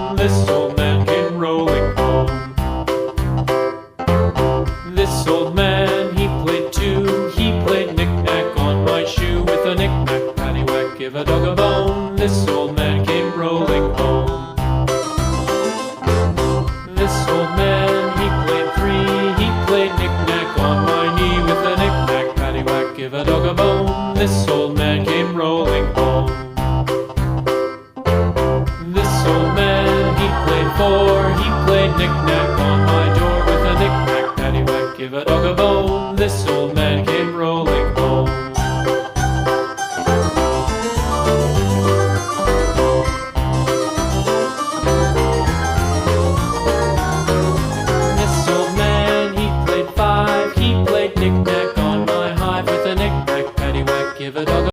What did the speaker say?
bone. This old man came rolling home. This old man, he played too. He played knick-knack on my shoe. With a knick-knack, paddywhack, give a dog a bone. This old man came rolling home. This old man, he played three. He played knick-knack on my knee. With a knick-knack, paddywhack, give a dog a bone. This old man came rolling home. This old man, he played four. He played knick-knack on my door. With a knick-knack, paddywhack, give a dog a bone. This old man came rolling home.